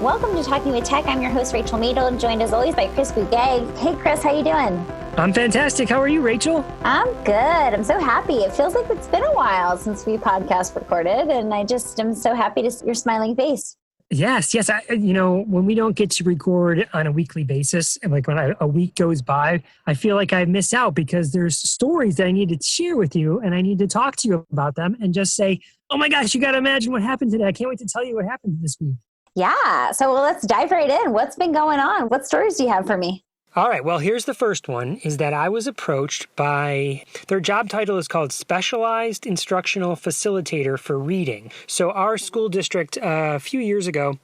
Welcome to Talking with Tech. I'm your host, Rachel Madel, joined as always by Chris Bugay. Hey, Chris, how you doing? I'm fantastic. How are you, Rachel? I'm good. I'm so happy. It feels like it's been a while since we podcast recorded, and I just am so happy to see your smiling face. Yes. When we don't get to record on a weekly basis, and like when a week goes by, I feel like I miss out because there's stories that I need to share with you, and I need to talk to you about them and just say, oh my gosh, you got to imagine what happened today. I can't wait to tell you what happened this week. Yeah. So let's dive right in. What's been going on? What stories do you have for me? All right. Well, here's the first one, is that I was approached by, their job title is called Specialized Instructional Facilitator for Reading. So our school district a few years ago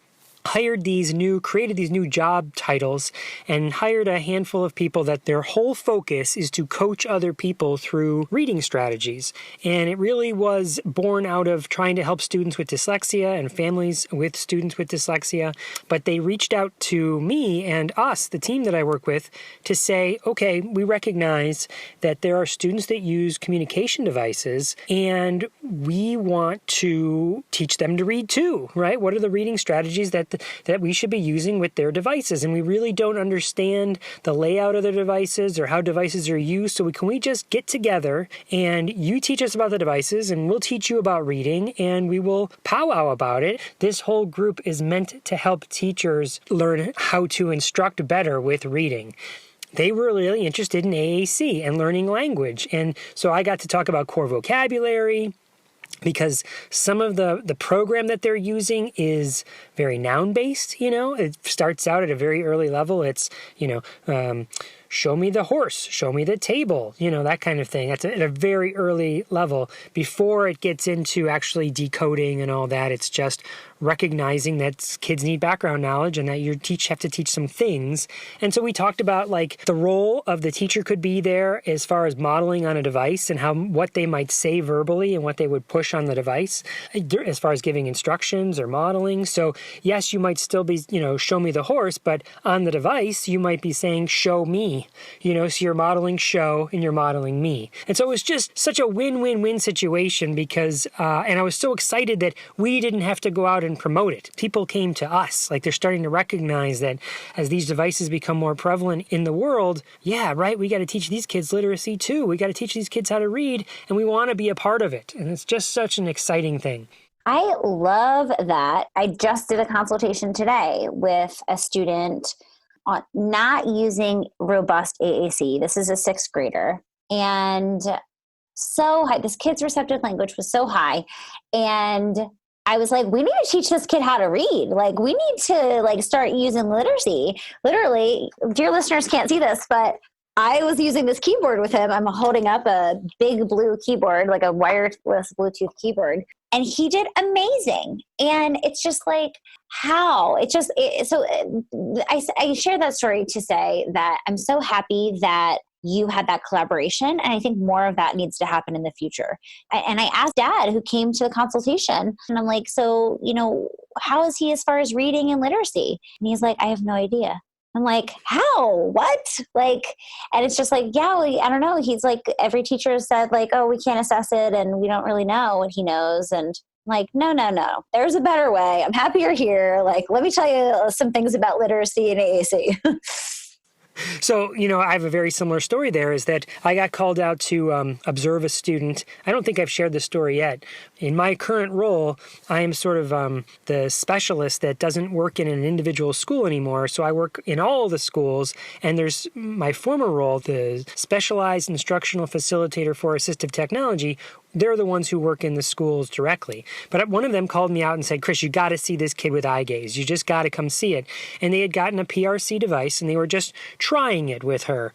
created these new job titles and hired a handful of people that their whole focus is to coach other people through reading strategies. And it really was born out of trying to help students with dyslexia and families with students with dyslexia. But they reached out to me and us, the team that I work with, to say, okay, we recognize that there are students that use communication devices and we want to teach them to read too, right? What are the reading strategies that we should be using with their devices? And we really don't understand the layout of the devices or how devices are used. So can we just get together and you teach us about the devices and we'll teach you about reading and we will powwow about it. This whole group is meant to help teachers learn how to instruct better with reading. They were really interested in AAC and learning language. And so I got to talk about core vocabulary, because some of the program that they're using is very noun-based, It starts out at a very early level. It's, show me the horse, show me the table, that kind of thing. That's at a very early level. Before it gets into actually decoding and all that, it's just recognizing that kids need background knowledge and that you have to teach some things. And so we talked about like the role of the teacher could be there as far as modeling on a device and what they might say verbally and what they would push on the device as far as giving instructions or modeling. So yes, you might still be, show me the horse, but on the device, you might be saying, show me, so you're modeling show and you're modeling me. And so it was just such a win-win-win situation because, and I was so excited that we didn't have to go out and promote it. People came to us. Like they're starting to recognize that as these devices become more prevalent in the world, yeah, right, we got to teach these kids literacy too. We got to teach these kids how to read and we want to be a part of it. And it's just such an exciting thing. I love that. I just did a consultation today with a student on not using robust AAC. This is a sixth grader. And so high, this kid's receptive language was so high. And I was like, we need to teach this kid how to read. Like, we need to start using literacy. Literally, dear listeners can't see this, but I was using this keyboard with him. I'm holding up a big blue keyboard, like a wireless Bluetooth keyboard. And he did amazing. And it's just like, how? I share that story to say that I'm so happy that you had that collaboration. And I think more of that needs to happen in the future. And I asked Dad, who came to the consultation, and I'm like, so, how is he as far as reading and literacy? And he's like, I have no idea. I'm like, how? What? And it's just like, yeah, I don't know. He's like, every teacher said oh, we can't assess it and we don't really know what he knows. And I'm like, no. There's a better way. I'm happy you're here. Let me tell you some things about literacy and AAC. So, I have a very similar story there is that I got called out to observe a student. I don't think I've shared this story yet. In my current role, I am sort of the specialist that doesn't work in an individual school anymore. So I work in all the schools. And there's my former role, the Specialized Instructional Facilitator for Assistive Technology. They're the ones who work in the schools directly. But one of them called me out and said, Chris, you got to see this kid with eye gaze. You just got to come see it. And they had gotten a PRC device and they were just trying it with her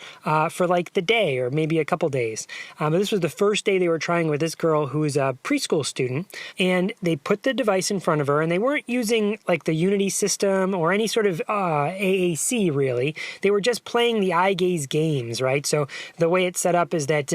for the day or maybe a couple days. But this was the first day they were trying with this girl who is a preschool student. And they put the device in front of her and they weren't using the Unity system or any sort of AAC really. They were just playing the eye gaze games, right? So the way it's set up is that,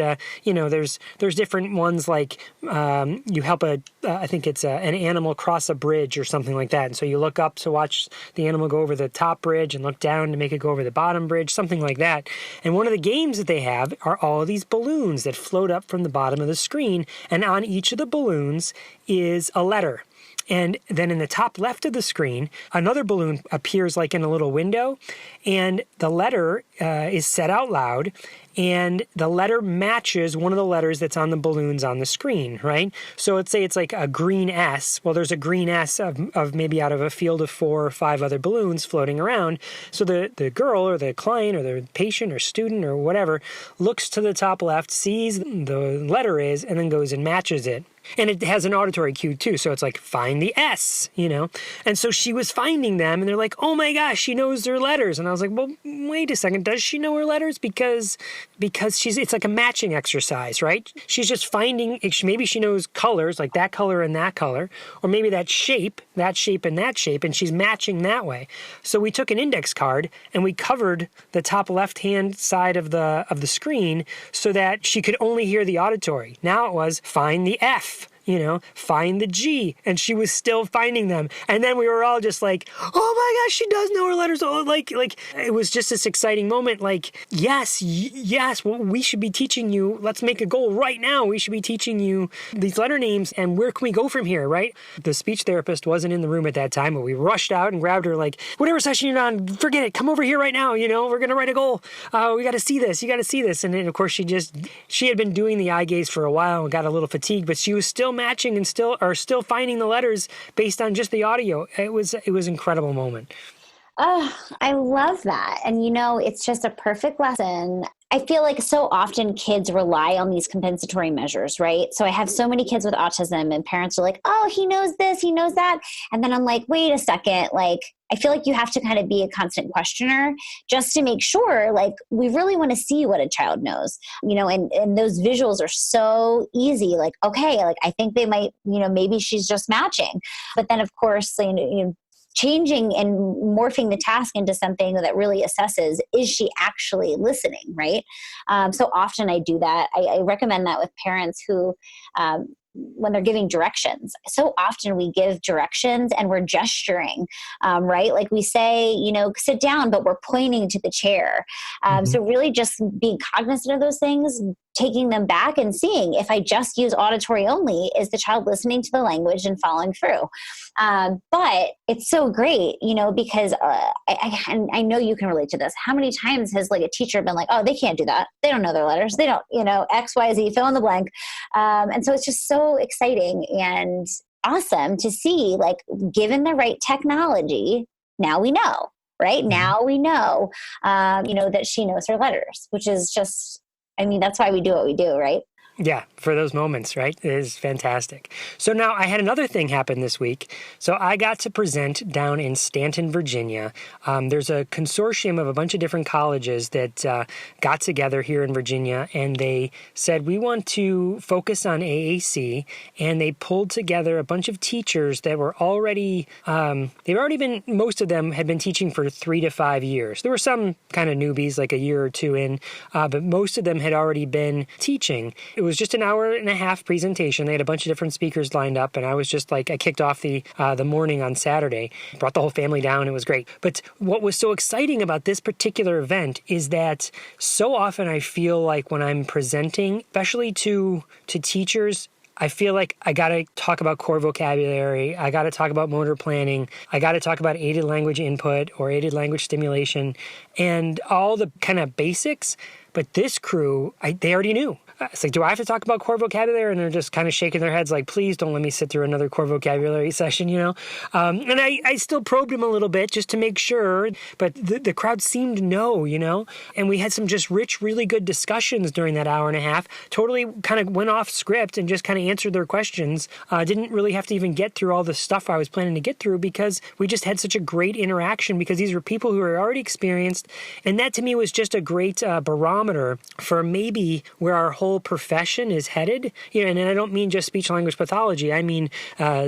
there's different ones you help I think it's an animal cross a bridge or something like that. And so you look up to watch the animal go over the top bridge and look down to make it go over the bottom bridge, something like that. And one of the games that they have are all of these balloons that float up from the bottom of the screen. And on each of the balloons is a letter. And then in the top left of the screen, another balloon appears like in a little window, and the letter is said out loud, and the letter matches one of the letters that's on the balloons on the screen, right? So let's say it's like a green S. Well, there's a green S of maybe out of a field of 4 or 5 other balloons floating around. So the girl or the client or the patient or student or whatever looks to the top left, sees the letter is, and then goes and matches it. And it has an auditory cue too. So it's like, find the S, And so she was finding them and they're like, oh my gosh, she knows their letters. And I was like, well, wait a second. Does she know her letters? Because it's like a matching exercise, right? She's just finding, maybe she knows colors, like that color and that color, or maybe that shape and that shape, and she's matching that way. So we took an index card and we covered the top left-hand side of the screen so that she could only hear the auditory. Now it was find the F. Find the G, and she was still finding them. And then we were all just like, oh my gosh, she does know her letters. Oh, like it was just this exciting moment. Like, yes, well, we should be teaching you. Let's make a goal right now. We should be teaching you these letter names, and where can we go from here, right? The speech therapist wasn't in the room at that time, but we rushed out and grabbed her like, whatever session you're on, forget it. Come over here right now. We're going to write a goal. We got to see this. You got to see this. And then, of course, she had been doing the eye gaze for a while and got a little fatigued, but she was still matching and still finding the letters based on just the audio. It was an incredible moment. Oh, I love that. And it's just a perfect lesson. I feel like so often kids rely on these compensatory measures, right? So I have so many kids with autism and parents are like, oh, he knows this, he knows that. And then I'm like, wait a second, like, I feel like you have to kind of be a constant questioner just to make sure, like, we really want to see what a child knows, and those visuals are so easy. Like, okay, like, I think they might, maybe she's just matching. But then, of course, changing and morphing the task into something that really assesses, is she actually listening, right? So often I do that. I recommend that with parents who, when they're giving directions. So often we give directions and we're gesturing, right? Like we say, sit down, but we're pointing to the chair. So really just being cognizant of those things, taking them back and seeing, if I just use auditory only, is the child listening to the language and following through? But it's so great, because I know you can relate to this. How many times has like a teacher been like, oh, they can't do that. They don't know their letters. They don't, X, Y, Z, fill in the blank. And so it's just so exciting and awesome to see, like, given the right technology, now we know, right? Now we know, that she knows her letters, which is just, that's why we do what we do, right? Yeah, for those moments, right? It is fantastic. So now I had another thing happen this week. So I got to present down in Stanton, Virginia. There's a consortium of a bunch of different colleges that got together here in Virginia, and they said, we want to focus on AAC, and they pulled together a bunch of teachers that were already, most of them had been teaching for 3 to 5 years. There were some kind of newbies, like a year or two in, but most of them had already been teaching. It was just an hour and a half presentation. They had a bunch of different speakers lined up, and I was just like, I kicked off the morning on Saturday, brought the whole family down. It was great. But what was so exciting about this particular event is that so often I feel like when I'm presenting, especially to teachers, I feel like I got to talk about core vocabulary. I got to talk about motor planning. I got to talk about aided language input or aided language stimulation and all the kind of basics. But this crew, they already knew. It's like, do I have to talk about core vocabulary? And they're just kind of shaking their heads like, please don't let me sit through another core vocabulary session, And I still probed them a little bit just to make sure, but the crowd seemed to know, And we had some just rich, really good discussions during that hour and a half. Totally kind of went off script and just kind of answered their questions. Didn't really have to even get through all the stuff I was planning to get through because we just had such a great interaction because these were people who are already experienced. And that to me was just a great barometer for maybe where our whole profession is headed. And I don't mean just speech language pathology. I mean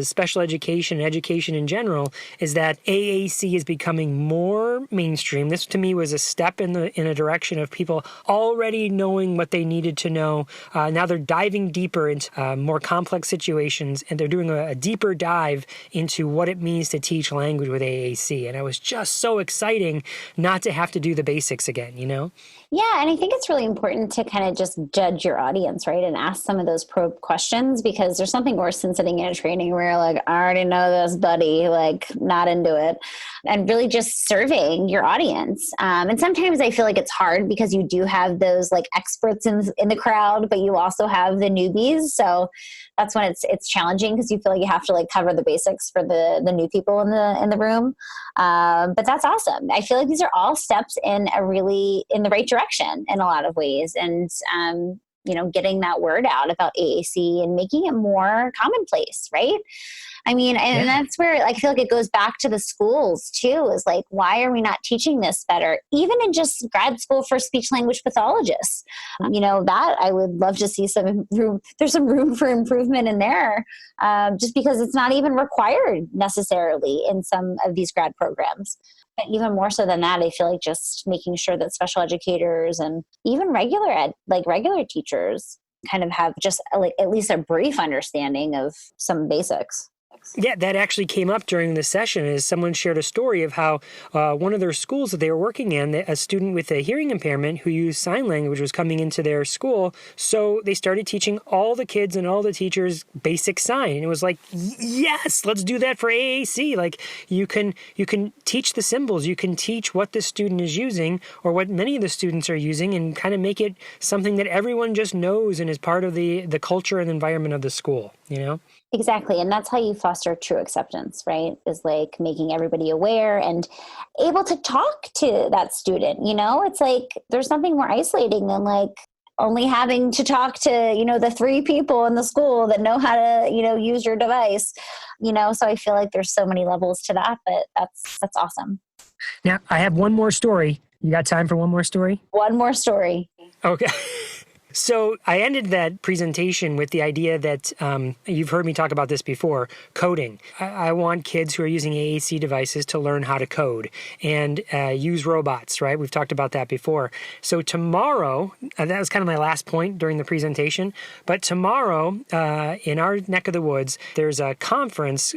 special education, education in general, is that AAC is becoming more mainstream. This to me was a step in a direction of people already knowing what they needed to know. Now they're diving deeper into more complex situations, and they're doing a deeper dive into what it means to teach language with AAC. And it was just so exciting not to have to do the basics again, Yeah, and I think it's really important to kind of just judge your your audience, right? And ask some of those probe questions, because there's something worse than sitting in a training where you're like, I already know this, buddy, like not into it. And really just serving your audience. And sometimes I feel like it's hard because you do have those like experts in the crowd, but you also have the newbies. So that's when it's challenging, because you feel like you have to like cover the basics for the new people in the room. But that's awesome. I feel like these are all steps in the right direction in a lot of ways. And, getting that word out about AAC and making it more commonplace, right? I mean, and that's where I feel like it goes back to the schools too, is like, why are we not teaching this better? Even in just grad school for speech language pathologists, that I would love to see some room. There's some room for improvement in there, just because it's not even required necessarily in some of these grad programs. But even more so than that, I feel like just making sure that special educators and even regular teachers kind of have just like at least a brief understanding of some basics. Yeah, that actually came up during the session, as someone shared a story of how one of their schools that they were working in, a student with a hearing impairment who used sign language was coming into their school. So they started teaching all the kids and all the teachers basic sign. And it was like, yes, let's do that for AAC. Like you can teach the symbols, you can teach what the student is using or what many of the students are using, and kind of make it something that everyone just knows and is part of the culture and environment of the school, Exactly. And that's how you foster true acceptance, right? Is like making everybody aware and able to talk to that student. It's like there's something more isolating than like only having to talk to, the 3 people in the school that know how to, use your device, so I feel like there's so many levels to that, but that's awesome. Now, I have one more story. You got time for one more story? One more story. Okay. So I ended that presentation with the idea that you've heard me talk about this before, coding. I want kids who are using AAC devices to learn how to code and use robots, right? We've talked about that before. So tomorrow, that was kind of my last point during the presentation, but tomorrow in our neck of the woods, there's a conference.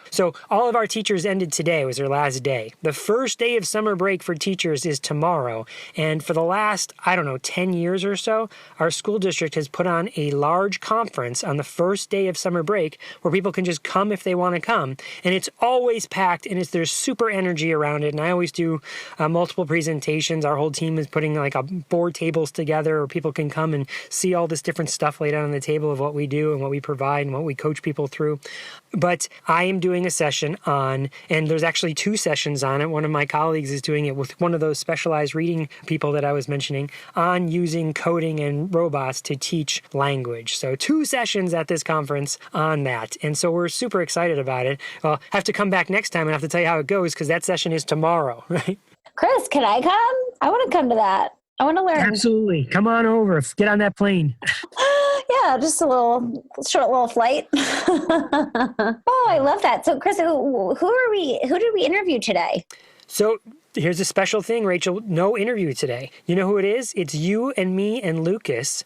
So all of our teachers ended today. It was their last day. The first day of summer break for teachers is tomorrow. And for the last, 10 years or so, our school district has put on a large conference on the first day of summer break where people can just come if they want to come. And it's always packed, and there's super energy around it. And I always do multiple presentations. Our whole team is putting like board tables together where people can come and see all this different stuff laid out on the table of what we do and what we provide and what we coach people through. But I am doing a session on, and there's actually 2 sessions on it. One of my colleagues is doing it with one of those specialized reading people that I was mentioning, on using coding and robots to teach language. So 2 sessions at this conference on that. And so we're super excited about it. I'll have to come back next time and have to tell you how it goes, because that session is tomorrow, right? Chris, can I come? I want to come to that. I want to learn. Absolutely. Come on over. Get on that plane. Yeah, just a short little flight. Oh, I love that. So Chris, who did we interview today? So here's a special thing, Rachel. No interview today. You know who it is? It's you and me and Lucas.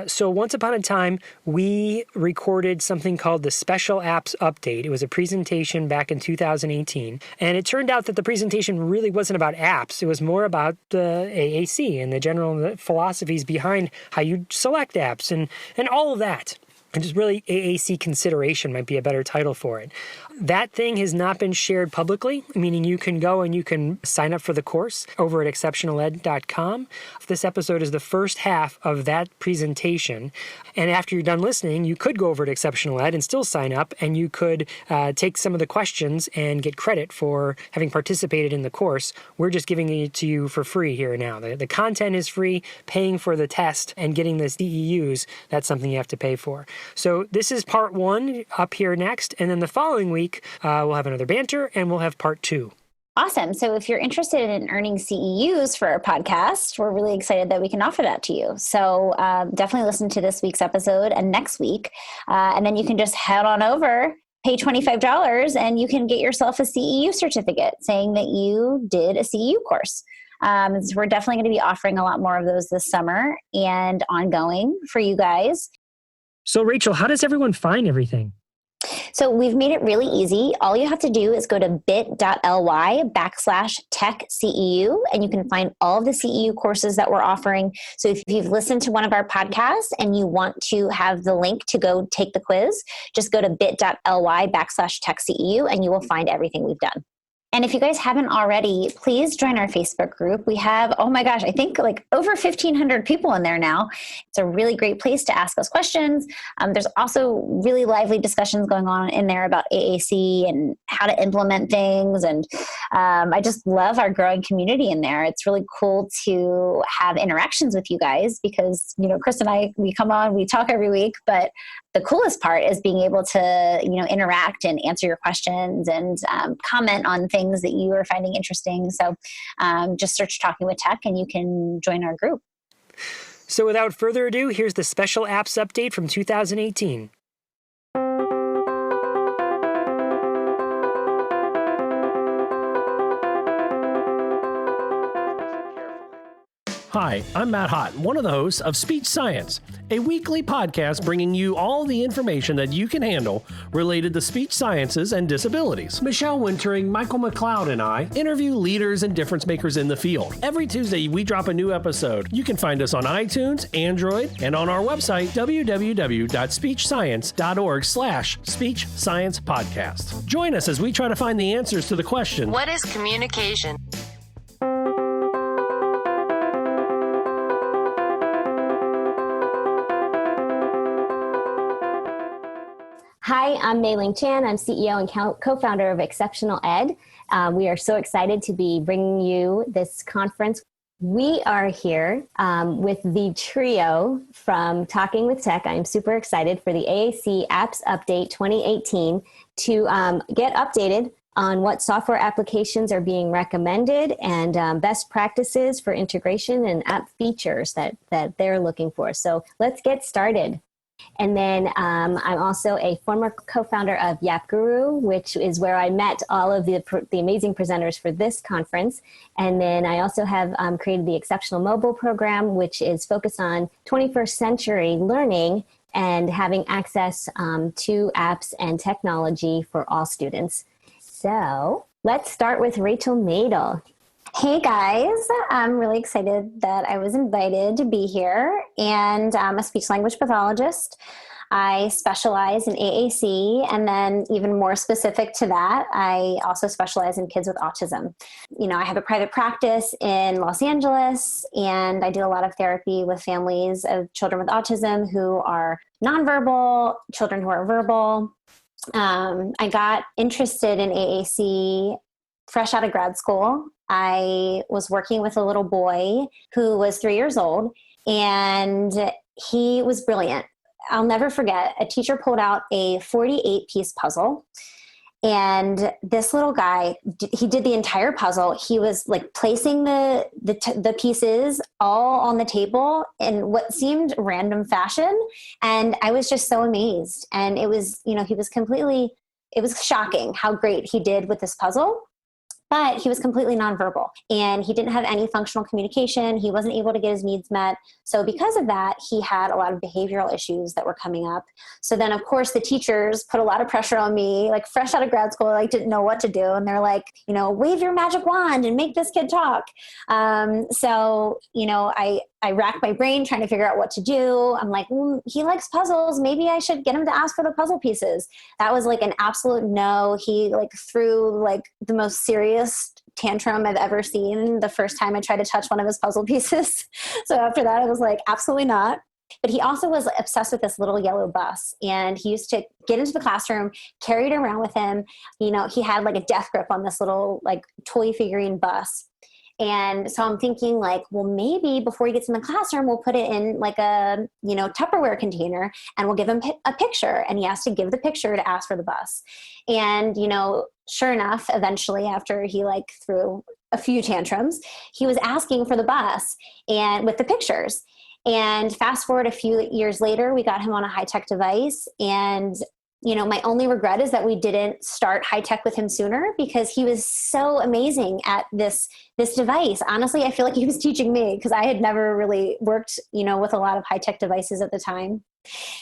So once upon a time, we recorded something called the Special Apps Update. It was a presentation back in 2018. And it turned out that the presentation really wasn't about apps. It was more about the AAC and the general philosophies behind how you select apps and all of that. And just really AAC Consideration might be a better title for it. That thing has not been shared publicly, meaning you can go and you can sign up for the course over at exceptionaled.com. This episode is the first half of that presentation. And after you're done listening, you could go over to Exceptional Ed and still sign up, and you could take some of the questions and get credit for having participated in the course. We're just giving it to you for free here now. The content is free. Paying for the test and getting the CEUs, that's something you have to pay for. So this is part 1 up here next. And then the following week, we'll have another banter and we'll have part 2. Awesome. So if you're interested in earning CEUs for our podcast, we're really excited that we can offer that to you. So definitely listen to this week's episode and next week. And then you can just head on over, pay $25, and you can get yourself a CEU certificate saying that you did a CEU course. So we're definitely going to be offering a lot more of those this summer and ongoing for you guys. So Rachel, how does everyone find everything? So we've made it really easy. All you have to do is go to bit.ly/tech-CEU, and you can find all of the CEU courses that we're offering. So if you've listened to one of our podcasts and you want to have the link to go take the quiz, just go to bit.ly/tech-CEU and you will find everything we've done. And if you guys haven't already, please join our Facebook group. We have, oh my gosh, I think like over 1,500 people in there now. It's a really great place to ask us questions. There's also really lively discussions going on in there about AAC and how to implement things. And I just love our growing community in there. It's really cool to have interactions with you guys because, Chris and I, we come on, we talk every week, but the coolest part is being able to, interact and answer your questions and comment on things that you are finding interesting. So just search Talking with Tech and you can join our group. So without further ado, here's the special apps update from 2018. Hi, I'm Matt Hott, one of the hosts of Speech Science, a weekly podcast bringing you all the information that you can handle related to speech sciences and disabilities. Michelle Wintering, Michael McLeod, and I interview leaders and difference makers in the field. Every Tuesday, we drop a new episode. You can find us on iTunes, Android, and on our website, www.speechscience.org/Speech Science Podcast. Join us as we try to find the answers to the question, what is communication? Hi, I'm Mei Ling Chan. I'm CEO and co-founder of Exceptional Ed. We are so excited to be bringing you this conference. We are here with the trio from Talking with Tech. I'm super excited for the AAC Apps Update 2018 to get updated on what software applications are being recommended and best practices for integration and app features that they're looking for. So let's get started. And then I'm also a former co-founder of Yap Guru, which is where I met all of the amazing presenters for this conference. And then I also have created the Exceptional Mobile program, which is focused on 21st century learning and having access to apps and technology for all students. So let's start with Rachel Madel. Hey guys, I'm really excited that I was invited to be here, and I'm a speech language pathologist. I specialize in AAC, and then even more specific to that, I also specialize in kids with autism. I have a private practice in Los Angeles, and I do a lot of therapy with families of children with autism who are nonverbal, children who are verbal. I got interested in AAC fresh out of grad school. I was working with a little boy who was 3 years old, and he was brilliant. I'll never forget, a teacher pulled out a 48-piece puzzle, and this little guy, he did the entire puzzle. He was like placing the pieces all on the table in what seemed random fashion, and I was just so amazed. And it was, it was shocking how great he did with this puzzle. But he was completely nonverbal and he didn't have any functional communication. He wasn't able to get his needs met. So because of that, he had a lot of behavioral issues that were coming up. So then, of course, the teachers put a lot of pressure on me, like fresh out of grad school, I didn't know what to do. And they're like, wave your magic wand and make this kid talk. I racked my brain trying to figure out what to do. I'm like, he likes puzzles. Maybe I should get him to ask for the puzzle pieces. That was like an absolute no. He threw the most serious tantrum I've ever seen the first time I tried to touch one of his puzzle pieces. So after that, I was like, absolutely not. But he also was obsessed with this little yellow bus, and he used to get into the classroom, carry it around with him. He had like a death grip on this little toy figurine bus. And so I'm thinking well, maybe before he gets in the classroom, we'll put it in a, Tupperware container and we'll give him a picture. And he has to give the picture to ask for the bus. And, sure enough, eventually after he threw a few tantrums, he was asking for the bus and with the pictures. And fast forward a few years later, we got him on a high-tech device, and my only regret is that we didn't start high tech with him sooner, because he was so amazing at this device. Honestly, I feel like he was teaching me, because I had never really worked, with a lot of high tech devices at the time.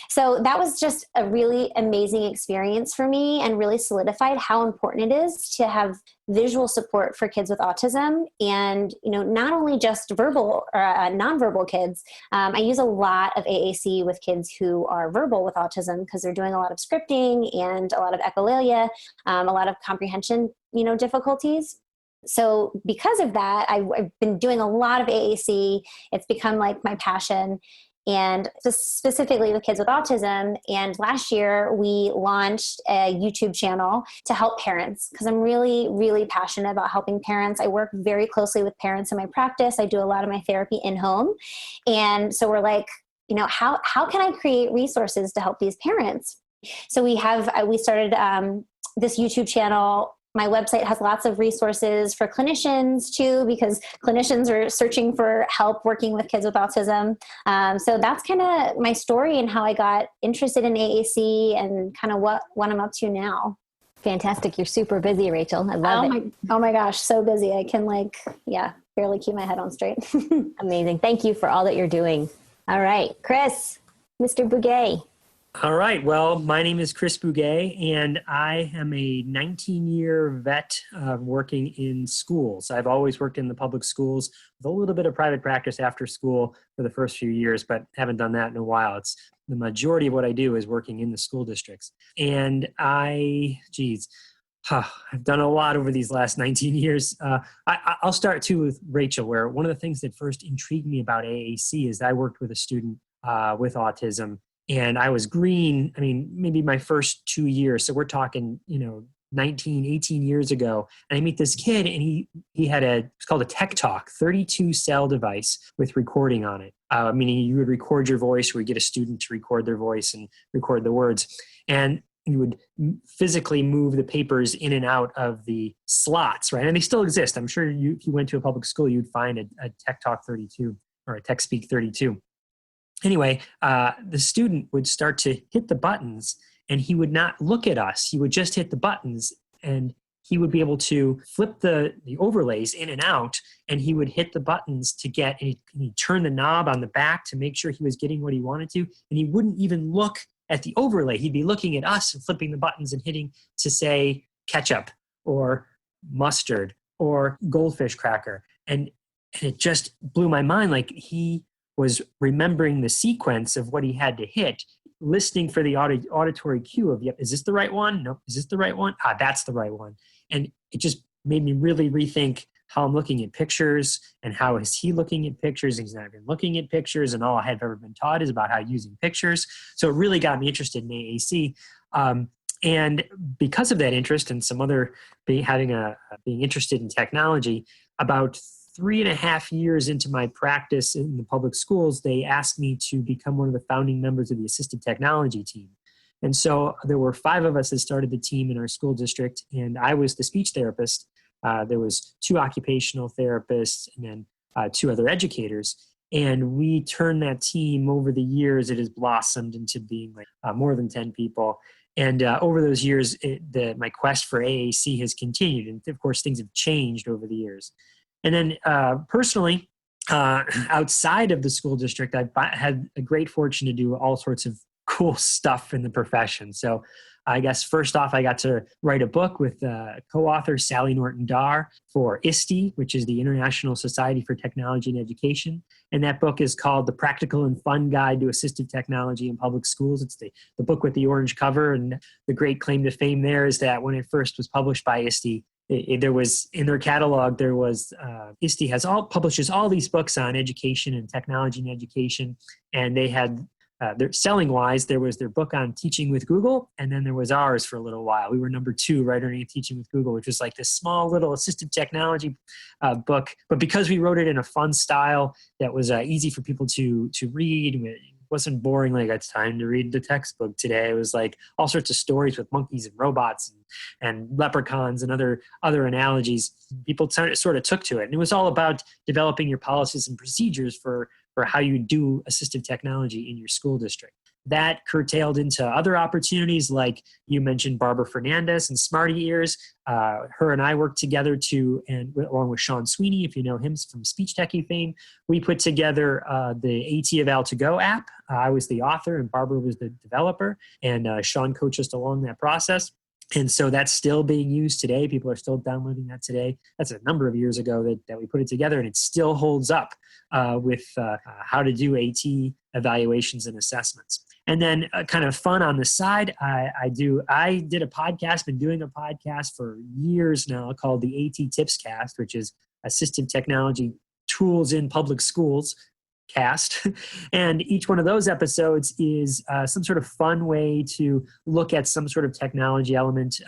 So that was just a really amazing experience for me and really solidified how important it is to have visual support for kids with autism. And, not only just verbal or nonverbal kids. I use a lot of AAC with kids who are verbal with autism because they're doing a lot of scripting and a lot of echolalia, a lot of comprehension, difficulties. So because of that, I've been doing a lot of AAC. It's become like my passion. And specifically with kids with autism. And last year we launched a YouTube channel to help parents because I'm really, really passionate about helping parents. I work very closely with parents in my practice. I do a lot of my therapy in home. And so we're like, how can I create resources to help these parents? So we started this YouTube channel. My website has lots of resources for clinicians too, because clinicians are searching for help working with kids with autism. So that's kind of my story and how I got interested in AAC and kind of what I'm up to now. Fantastic. You're super busy, Rachel. I love it. Oh my gosh, so busy. I can barely keep my head on straight. Amazing. Thank you for all that you're doing. All right, Chris, Mr. Bouguet. All right. Well, my name is Chris Bouguet, and I am a 19-year vet working in schools. I've always worked in the public schools with a little bit of private practice after school for the first few years, but haven't done that in a while. It's the majority of what I do is working in the school districts. And I've done a lot over these last 19 years. I'll start too with Rachel, where one of the things that first intrigued me about AAC is that I worked with a student with autism. And I was green, maybe my first 2 years. So we're talking, 19, 18 years ago. And I meet this kid and he had it's called a Tech Talk, 32 cell device with recording on it. Meaning you would record your voice or you get a student to record their voice and record the words. And you would physically move the papers in and out of the slots, right? And they still exist. I'm sure if you went to a public school, you'd find a Tech Talk 32 or a Tech Speak 32. Anyway, the student would start to hit the buttons and he would not look at us. He would just hit the buttons and he would be able to flip the overlays in and out, and he would hit the buttons to get, and he'd turn the knob on the back to make sure he was getting what he wanted to. And he wouldn't even look at the overlay. He'd be looking at us and flipping the buttons and hitting to say ketchup or mustard or goldfish cracker. And it just blew my mind. Like he was remembering the sequence of what he had to hit, listening for the auditory cue of, yep, is this the right one? No, is this the right one? That's the right one. And it just made me really rethink how I'm looking at pictures and how is he looking at pictures. And he's not even looking at pictures, and all I have ever been taught is about how using pictures. So it really got me interested in AAC. And because of that interest and some other being interested in technology, about 3.5 years into my practice in the public schools, they asked me to become one of the founding members of the assistive technology team. And so there were 5 of us that started the team in our school district, and I was the speech therapist. There was 2 occupational therapists and then 2 other educators. And we turned that team over the years. It has blossomed into being more than 10 people. And over those years, my quest for AAC has continued. And of course, things have changed over the years. And then personally, outside of the school district, I've had a great fortune to do all sorts of cool stuff in the profession. So I guess first off, I got to write a book with co-author Sally Norton-Darr for ISTE, which is the International Society for Technology and Education. And that book is called The Practical and Fun Guide to Assistive Technology in Public Schools. It's the book with the orange cover. And the great claim to fame there is that when it first was published by ISTE, there was in their catalog, there was ISTE publishes all these books on education and technology and education, and they had their selling wise, there was their book on teaching with Google, and then there was ours for a little while. We were number 2 right underneath teaching with Google, which was like this small little assistive technology book. But because we wrote it in a fun style that was easy for people to read, it wasn't boring like it's time to read the textbook today. It was like all sorts of stories with monkeys and robots and leprechauns and other analogies. People sort of took to it. And it was all about developing your policies and procedures for how you do assistive technology in your school district. that curtailed into other opportunities, like you mentioned Barbara Fernandez and Smarty Ears. Her and I worked together along with Sean Sweeney, if you know him from Speech Techie fame, we put together the AT Eval to Go app. I was the author and Barbara was the developer, and Sean coached us along that process. And so that's still being used today. People are still downloading that today. That's a number of years ago that we put it together, and it still holds up with how to do AT evaluations and assessments. And then kind of fun on the side, I did a podcast, been doing a podcast for years now called the AT Tips Cast, which is Assistive Technology Tools in Public Schools cast. And each one of those episodes is some sort of fun way to look at some sort of technology element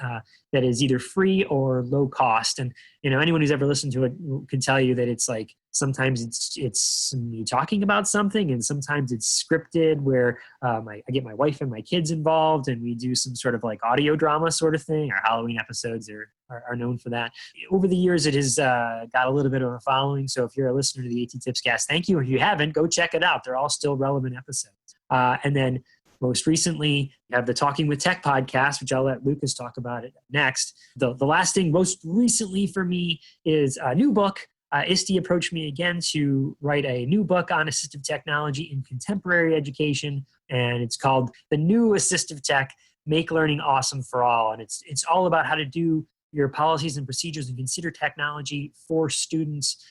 that is either free or low cost. And, anyone who's ever listened to it can tell you that it's like, sometimes it's me talking about something, and sometimes it's scripted where I get my wife and my kids involved, and we do some sort of like audio drama sort of thing. Our Halloween episodes are known for that. Over the years, it has got a little bit of a following. So if you're a listener to the AT Tips Cast, thank you. If you haven't, go check it out. They're all still relevant episodes. And then most recently, you have the Talking with Tech podcast, which I'll let Lucas talk about it next. The last thing most recently for me is a new book. ISTE approached me again to write a new book on assistive technology in contemporary education, and it's called The New Assistive Tech, Make Learning Awesome for All. And it's all about how to do your policies and procedures and consider technology for students,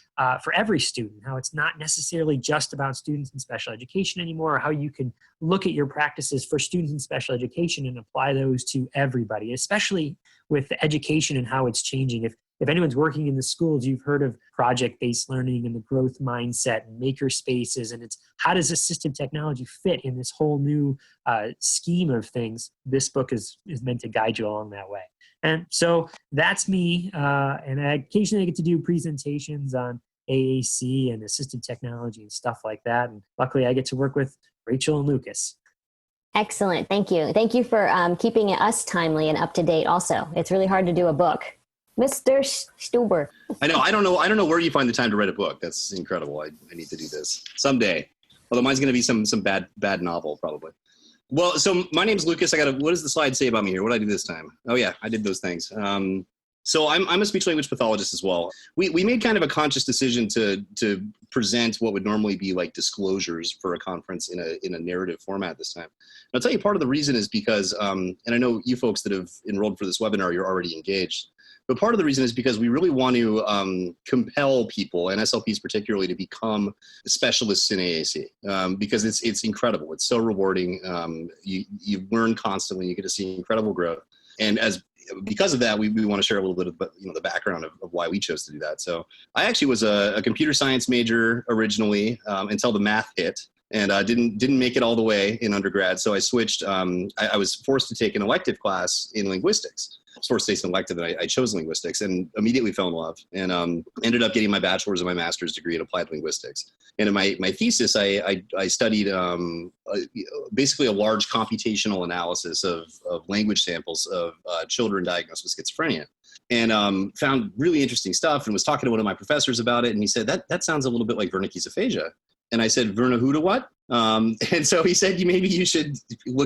for every student, how it's not necessarily just about students in special education anymore, or how you can look at your practices for students in special education and apply those to everybody, especially with education and how it's changing. If anyone's working in the schools, you've heard of project-based learning and the growth mindset and maker spaces, and it's how does assistive technology fit in this whole new scheme of things? This book is meant to guide you along that way. And so that's me, and I occasionally get to do presentations on AAC and assistive technology and stuff like that, and luckily I get to work with Rachel and Lucas. Excellent. Thank you. Thank you for keeping us timely and up to date also. It's really hard to do a book. Mr. Stuber. I know. I don't know where you find the time to write a book. That's incredible. I need to do this someday. Although mine's going to be some bad novel probably. Well, so my name's Lucas. What does the slide say about me here? What did I do this time? Oh yeah, I did those things. So I'm a speech language pathologist as well. We made kind of a conscious decision to present what would normally be like disclosures for a conference in a narrative format this time. And I'll tell you part of the reason is because, and I know you folks that have enrolled for this webinar, you're already engaged. But part of the reason is because we really want to compel people, and SLPs particularly, to become specialists in AAC because it's incredible. It's so rewarding. You learn constantly. You get to see incredible growth. And because of that, we want to share a little bit of the background of why we chose to do that. So I actually was a computer science major originally until the math hit. And didn't make it all the way in undergrad. So I switched. I was forced to take an elective class in linguistics. I was forced to take an elective, and I chose linguistics and immediately fell in love and ended up getting my bachelor's and my master's degree in applied linguistics. And in my thesis, I studied basically a large computational analysis of language samples of children diagnosed with schizophrenia. And found really interesting stuff and was talking to one of my professors about it. And he said, that sounds a little bit like Wernicke's aphasia. And I said, Verna, who to what? And so he said, maybe you should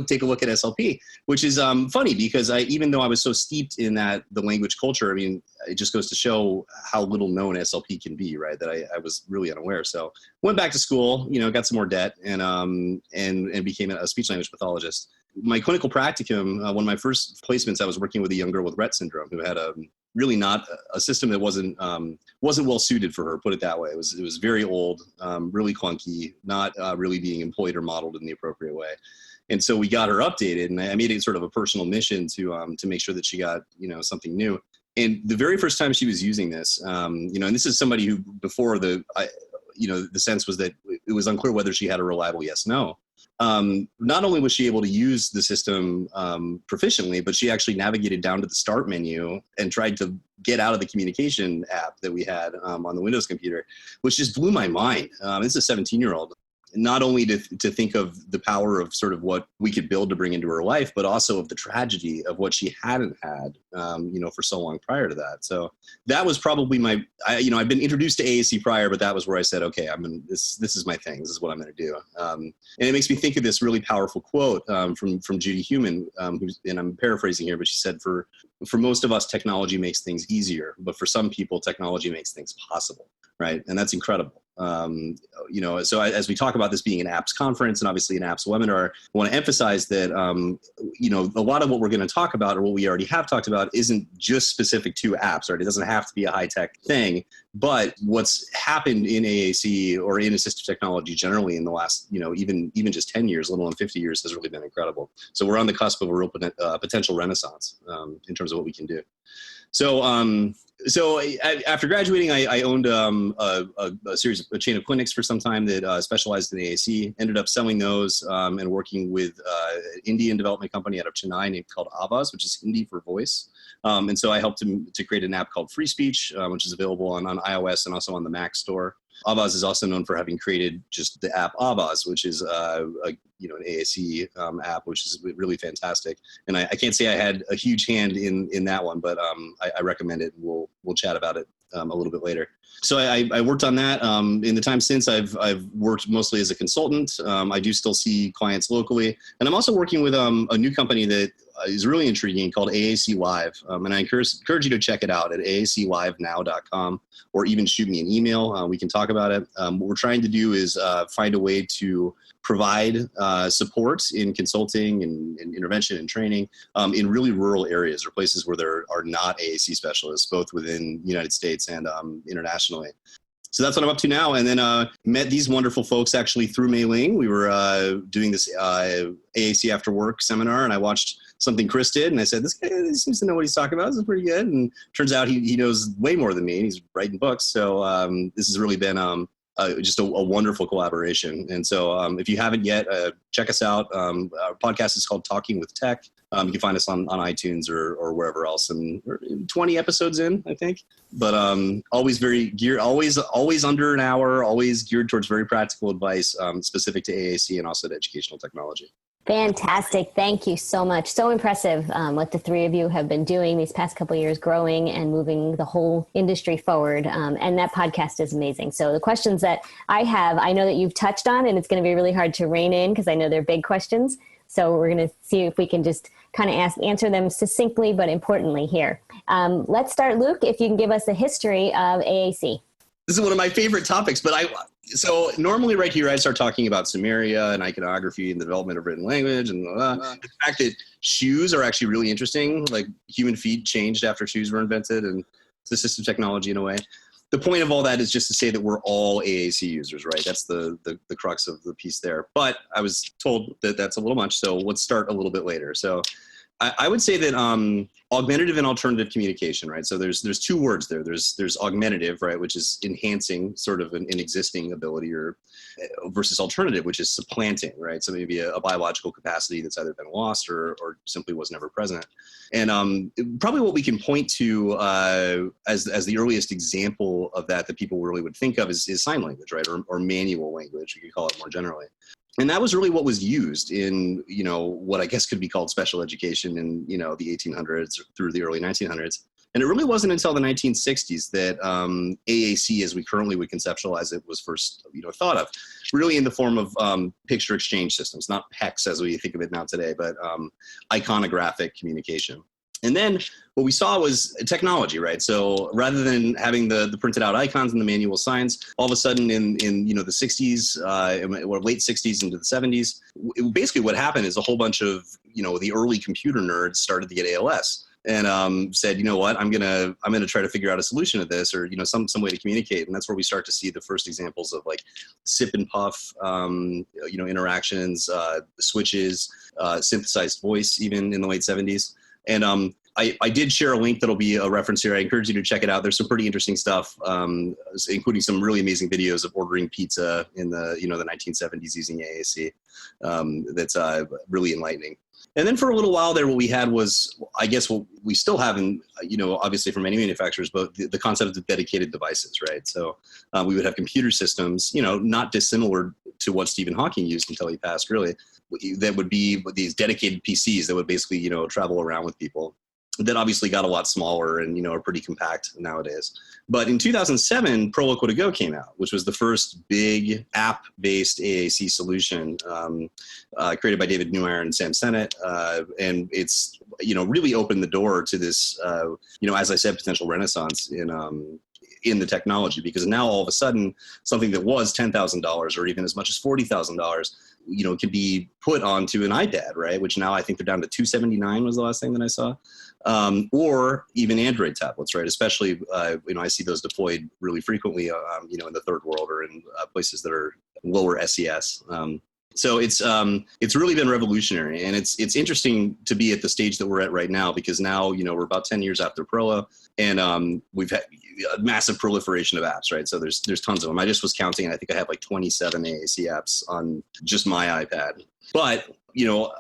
take a look at SLP, which is funny because even though I was so steeped in the language culture, I mean, it just goes to show how little known SLP can be, right? That I was really unaware. So went back to school, got some more debt and became a speech language pathologist. My clinical practicum, one of my first placements, I was working with a young girl with Rett syndrome who had really not a system that wasn't well suited for her, put it that way. It was very old, really clunky, not really being employed or modeled in the appropriate way. And so we got her updated, and I made it sort of a personal mission to make sure that she got something new. And the very first time she was using this, and this is somebody who before the sense was that it was unclear whether she had a reliable yes/no. Not only was she able to use the system proficiently, but she actually navigated down to the start menu and tried to get out of the communication app that we had on the Windows computer, which just blew my mind. This is a 17-year-old. not only to think of the power of sort of what we could build to bring into her life, but also of the tragedy of what she hadn't had, for so long prior to that. So that was probably I've been introduced to AAC prior, but that was where I said, okay, this is my thing. This is what I'm going to do. And it makes me think of this really powerful quote from Judy Heumann, and I'm paraphrasing here, but she said, for most of us, technology makes things easier, but for some people, technology makes things possible, right? And that's incredible. So as we talk about this being an apps conference and obviously an apps webinar, I want to emphasize that, a lot of what we're going to talk about, or what we already have talked about, isn't just specific to apps, right? It doesn't have to be a high-tech thing, but what's happened in AAC or in assistive technology generally in the last, even just 10 years, let alone 50 years, has really been incredible. So we're on the cusp of a real potential renaissance in terms of what we can do. So after graduating, I owned a chain of clinics for some time that specialized in AAC. Ended up selling those and working with an Indian development company out of Chennai called Avaz, which is Hindi for voice. And so I helped him to create an app called Free Speech, which is available on iOS and also on the Mac store. Avaz is also known for having created just the app Avaz, which is an AAC app, which is really fantastic. And I can't say I had a huge hand in that one, but I recommend it. We'll chat about it a little bit later. So I worked on that. In the time since, I've worked mostly as a consultant. I do still see clients locally, and I'm also working with a new company that is really intriguing called AAC Live, and I encourage you to check it out at aaclivenow.com, or even shoot me an email. We can talk about it. What we're trying to do is find a way to provide support in consulting and intervention and training in really rural areas or places where there are not AAC specialists, both within the United States and internationally. So that's what I'm up to now. And then met these wonderful folks actually through Mei Ling. We were doing this AAC After Work seminar, and I watched something Chris did, and I said, this guy seems to know what he's talking about. This is pretty good. And turns out he knows way more than me, and he's writing books. So this has really been just a wonderful collaboration. And so if you haven't yet, check us out. Our podcast is called Talking with Tech. You can find us on iTunes or wherever else. And we're 20 episodes in, I think. But always very geared, always under an hour, always geared towards very practical advice specific to AAC and also to educational technology. Fantastic. Thank you so much. So impressive what the three of you have been doing these past couple of years, growing and moving the whole industry forward. And that podcast is amazing. So the questions that I have, I know that you've touched on, and it's going to be really hard to rein in because I know they're big questions. So we're going to see if we can just kind of answer them succinctly, but importantly here. Let's start, Luke, if you can give us a history of AAC. This is one of my favorite topics, but so normally right here, I start talking about sumeria and iconography and the development of written language and the fact that shoes are actually really interesting. Like human feet changed after shoes were invented, and it's assistive technology in a way. The point of all that is just to say that we're all AAC users, right? That's the crux of the piece there. But I was told that that's a little much, so let's start a little bit later. So I would say that augmentative and alternative communication, right? So there's two words there. There's augmentative, right, which is enhancing sort of an existing ability, or versus alternative, which is supplanting, right? So maybe a biological capacity that's either been lost or simply was never present. And probably what we can point to as the earliest example of that people really would think of is sign language, right, or manual language, we could call it more generally. And that was really what was used in, what I guess could be called special education in, the 1800s through the early 1900s. And it really wasn't until the 1960s that AAC, as we currently would conceptualize it, was first, thought of, really in the form of picture exchange systems, not PECs as we think of it now today, but iconographic communication. And then what we saw was technology, right? So rather than having the printed out icons and the manual signs, all of a sudden in the 60s or late 60s into the 70s, basically what happened is a whole bunch of, the early computer nerds started to get ALS and said, you know what, I'm gonna try to figure out a solution to this, or some way to communicate. And that's where we start to see the first examples of like sip and puff, interactions, switches, synthesized voice, even in the late 70s. And I did share a link that'll be a reference here. I encourage you to check it out. There's some pretty interesting stuff, including some really amazing videos of ordering pizza in the the 1970s using AAC. That's really enlightening. And then for a little while there, what we had was, I guess what we still have, in, obviously for many manufacturers, but the concept of dedicated devices, right? So we would have computer systems, not dissimilar to what Stephen Hawking used until he passed, really. That would be these dedicated PCs that would basically, travel around with people. That obviously got a lot smaller and, are pretty compact nowadays. But in 2007, Pro Look What a Go came out, which was the first big app-based AAC solution created by David Neumeyer and Sam Sennett. And it's, really opened the door to this, as I said, potential renaissance in the technology, because now all of a sudden something that was $10,000 or even as much as $40,000, can be put onto an iPad, right? Which now I think they're down to $279 was the last thing that I saw. Or even Android tablets, right? Especially, I see those deployed really frequently, in the third world or in places that are lower SES. So it's really been revolutionary, and it's interesting to be at the stage that we're at right now, because now, we're about 10 years after Prolo, and we've had a massive proliferation of apps, right? So there's tons of them. I just was counting, and I think I have like 27 AAC apps on just my iPad. But,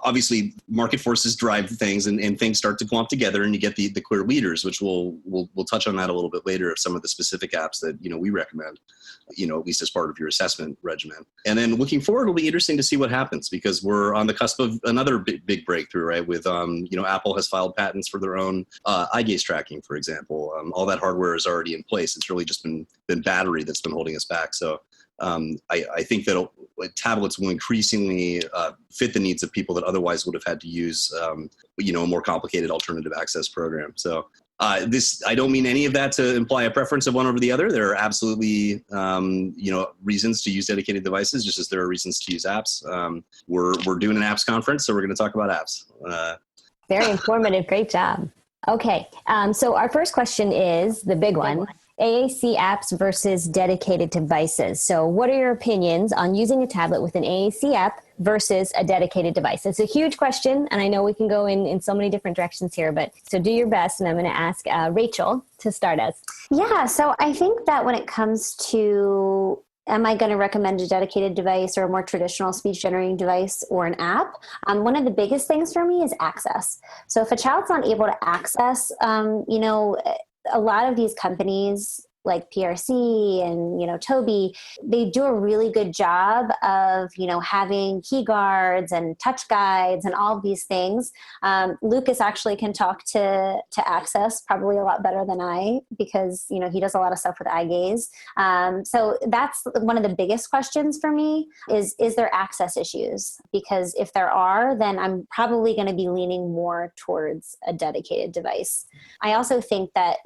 obviously market forces drive things, and things start to clump together, and you get the clear leaders, which we'll touch on that a little bit later, of some of the specific apps that, we recommend, at least as part of your assessment regimen. And then looking forward, it'll be interesting to see what happens, because we're on the cusp of another big breakthrough, right? With, Apple has filed patents for their own eye gaze tracking, for example. All that hardware is already in place. It's really just been battery that's been holding us back. So I think that tablets will increasingly fit the needs of people that otherwise would have had to use, a more complicated alternative access program. So I don't mean any of that to imply a preference of one over the other. There are absolutely, reasons to use dedicated devices, just as there are reasons to use apps. We're doing an apps conference, so we're going to talk about apps. Very informative. Great job. Okay. So our first question is the big one. AAC apps versus dedicated devices. So what are your opinions on using a tablet with an AAC app versus a dedicated device? It's a huge question, and I know we can go in so many different directions here, but so do your best, and I'm going to ask Rachel to start us. Yeah, so I think that when it comes to am I going to recommend a dedicated device or a more traditional speech generating device or an app? One of the biggest things for me is access. So if a child's not able to access, a lot of these companies like PRC and, Toby, they do a really good job of, having key guards and touch guides and all of these things. Lucas actually can talk to access probably a lot better than I, because, he does a lot of stuff with eye gaze. So that's one of the biggest questions for me is there access issues? Because if there are, then I'm probably going to be leaning more towards a dedicated device. I also think that,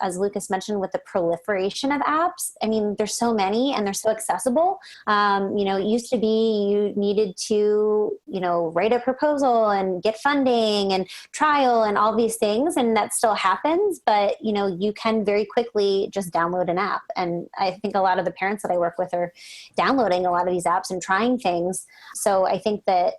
as Lucas mentioned, with the proliferation of apps, I mean, there's so many and they're so accessible. It used to be you needed to, write a proposal and get funding and trial and all these things. And that still happens, but, you can very quickly just download an app. And I think a lot of the parents that I work with are downloading a lot of these apps and trying things. So I think that,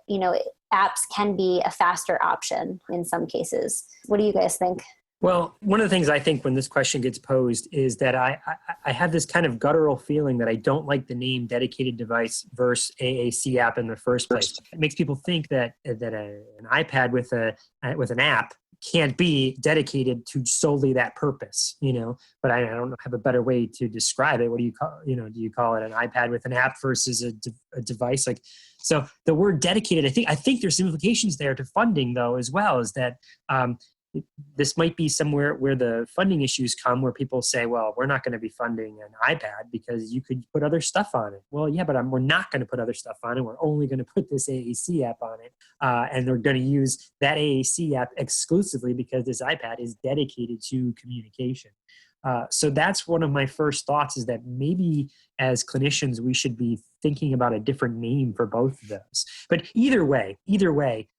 apps can be a faster option in some cases. What do you guys think? Well, one of the things I think when this question gets posed is that I have this kind of guttural feeling that I don't like the name dedicated device versus AAC app in the first place. It makes people think that an iPad with an app can't be dedicated to solely that purpose, but I don't have a better way to describe it. What do you call, do you call it an iPad with an app versus a device? So the word dedicated, I think there's some implications there to funding though, as well, is that, this might be somewhere where the funding issues come, where people say, well, we're not going to be funding an iPad because you could put other stuff on it. Well, yeah, but we're not going to put other stuff on it. We're only going to put this AAC app on it. And they're going to use that AAC app exclusively because this iPad is dedicated to communication. So that's one of my first thoughts, is that maybe as clinicians, we should be thinking about a different name for both of those. But either way,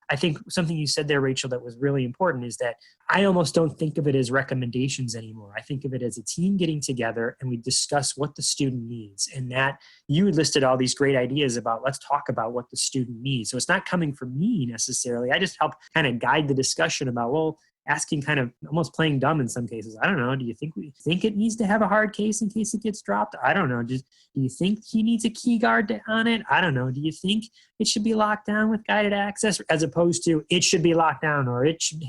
I think something you said there, Rachel, that was really important is that I almost don't think of it as recommendations anymore. I think of it as a team getting together and we discuss what the student needs. And that you listed all these great ideas about, let's talk about what the student needs. So it's not coming from me necessarily. I just help kind of guide the discussion about, well, asking, kind of almost playing dumb in some cases. I don't know. Do you think it needs to have a hard case in case it gets dropped? I don't know. Do you think he needs a key guard on it? I don't know. Do you think it should be locked down with guided access, as opposed to it should be locked down, or it should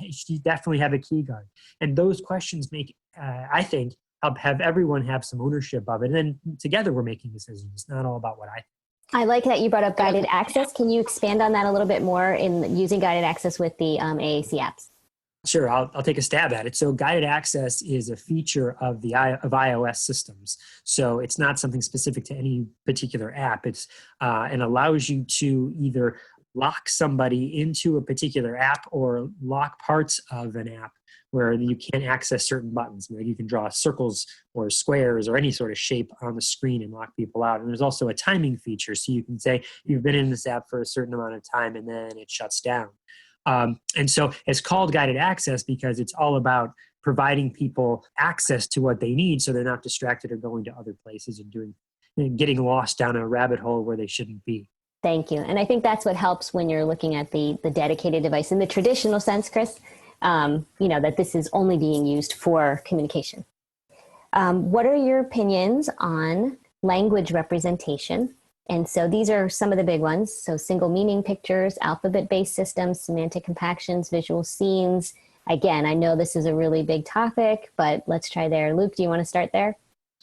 definitely have a key guard? And those questions make, I think, help have everyone have some ownership of it. And then together we're making decisions. It's not all about what I think. I like that you brought up guided access. Can you expand on that a little bit more in using guided access with the AAC apps? Sure, I'll take a stab at it. So guided access is a feature of iOS systems. So it's not something specific to any particular app. It's and allows you to either lock somebody into a particular app or lock parts of an app where you can't access certain buttons. Maybe you can draw circles or squares or any sort of shape on the screen and lock people out. And there's also a timing feature. So you can say you've been in this app for a certain amount of time and then it shuts down. And so it's called guided access because it's all about providing people access to what they need so they're not distracted or going to other places and getting lost down a rabbit hole where they shouldn't be. Thank you. And I think that's what helps when you're looking at the dedicated device in the traditional sense, Chris, that this is only being used for communication. What are your opinions on language representation? And so these are some of the big ones. So single meaning pictures, alphabet-based systems, semantic compactions, visual scenes. Again, I know this is a really big topic, but let's try there. Luke, do you want to start there?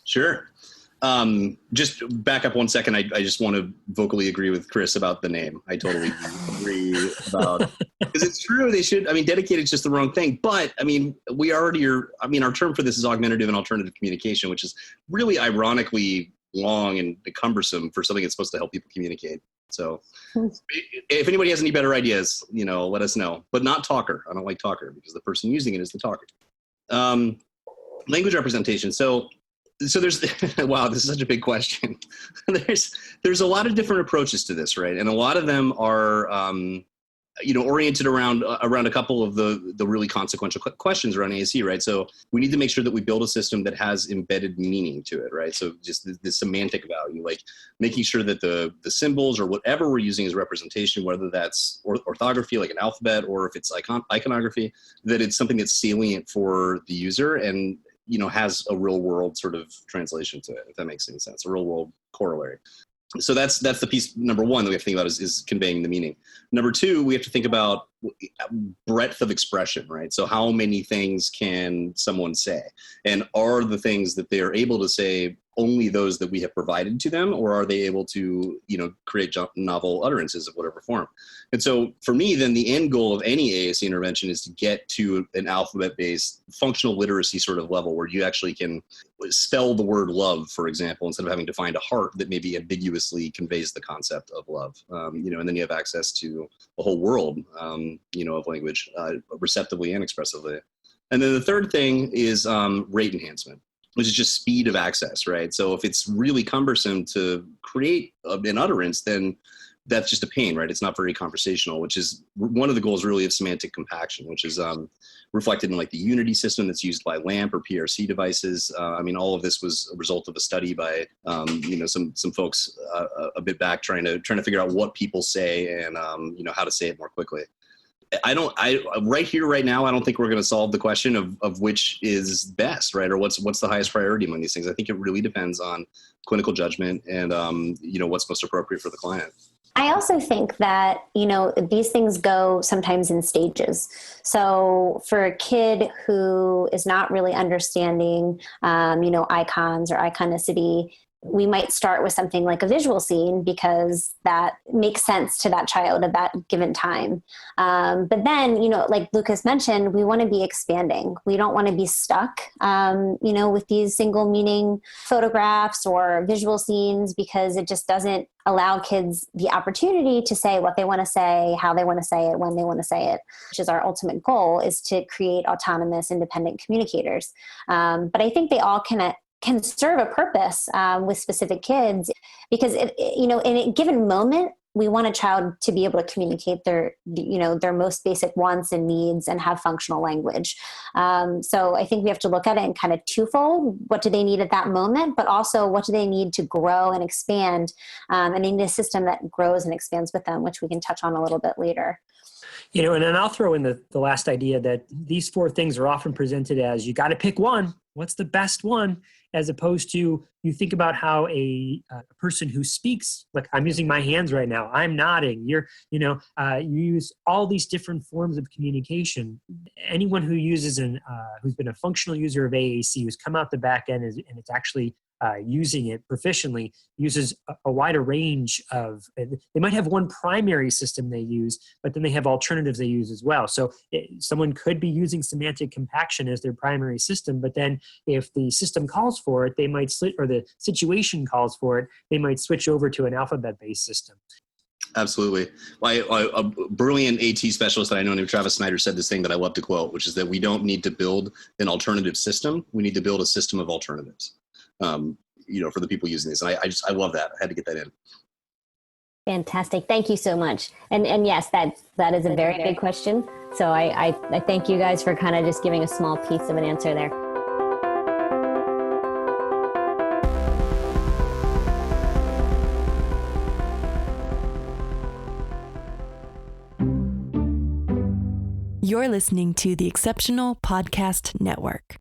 Sure. Just back up one second. I just want to vocally agree with Chris about the name. I totally agree about, because it's true. They should, dedicated is just the wrong thing, but our term for this is augmentative and alternative communication, which is really ironically long and cumbersome for something that's supposed to help people communicate. So if anybody has any better ideas, let us know, but not talker. I don't like talker because the person using it is the talker. Language representation. So there's, wow, this is such a big question. There's a lot of different approaches to this, right? And a lot of them are, oriented around a couple of the really consequential questions around AAC, right? So we need to make sure that we build a system that has embedded meaning to it, right? So just the semantic value, like making sure that the symbols or whatever we're using as representation, whether that's orthography, like an alphabet, or if it's iconography, that it's something that's salient for the user and has a real world sort of translation to it, if that makes any sense, a real world corollary. So that's the piece number one that we have to think about is conveying the meaning. Number two, we have to think about breadth of expression, right? So how many things can someone say? And are the things that they are able to say only those that we have provided to them, or are they able to, create novel utterances of whatever form? And so for me, then the end goal of any AAC intervention is to get to an alphabet-based functional literacy sort of level where you actually can spell the word love, for example, instead of having to find a heart that maybe ambiguously conveys the concept of love. And then you have access to a whole world, of language, receptively and expressively. And then the third thing is rate enhancement, which is just speed of access, right? So if it's really cumbersome to create an utterance, then that's just a pain, right? It's not very conversational, which is one of the goals really of semantic compaction, which is reflected in like the Unity system that's used by LAMP or PRC devices. All of this was a result of a study by, some folks a bit back trying to figure out what people say and, how to say it more quickly. Right here, right now, I don't think we're going to solve the question of which is best, right? Or what's the highest priority among these things. I think it really depends on clinical judgment and, what's most appropriate for the client. I also think that, these things go sometimes in stages. So for a kid who is not really understanding, icons or iconicity, we might start with something like a visual scene because that makes sense to that child at that given time. But then, like Lucas mentioned, we want to be expanding. We don't want to be stuck, with these single meaning photographs or visual scenes because it just doesn't allow kids the opportunity to say what they want to say, how they want to say it, when they want to say it, which is our ultimate goal, is to create autonomous, independent communicators. But I think they all can serve a purpose with specific kids because, in a given moment, we want a child to be able to communicate their most basic wants and needs and have functional language. So I think we have to look at it in kind of twofold. What do they need at that moment? But also what do they need to grow and expand? And they need a system that grows and expands with them, which we can touch on a little bit later. And then I'll throw in the last idea that these four things are often presented as you got to pick one. What's the best one? As opposed to you think about how a person who speaks, like I'm using my hands right now, I'm nodding. You use all these different forms of communication. Anyone who uses who's been a functional user of AAC, who's come out the back end and it's actually using it proficiently uses a wider range of, they might have one primary system they use, but then they have alternatives they use as well. So someone could be using semantic compaction as their primary system, but then if the system calls for it, they might or the situation calls for it, they might switch over to an alphabet-based system. Absolutely. A brilliant AT specialist that I know named Travis Snyder said this thing that I love to quote, which is that we don't need to build an alternative system. We need to build a system of alternatives, for the people using this. And I love that. I had to get that in. Fantastic. Thank you so much. And yes, that is a very big question. So I thank you guys for kind of just giving a small piece of an answer there. You're listening to the Exceptional Podcast Network.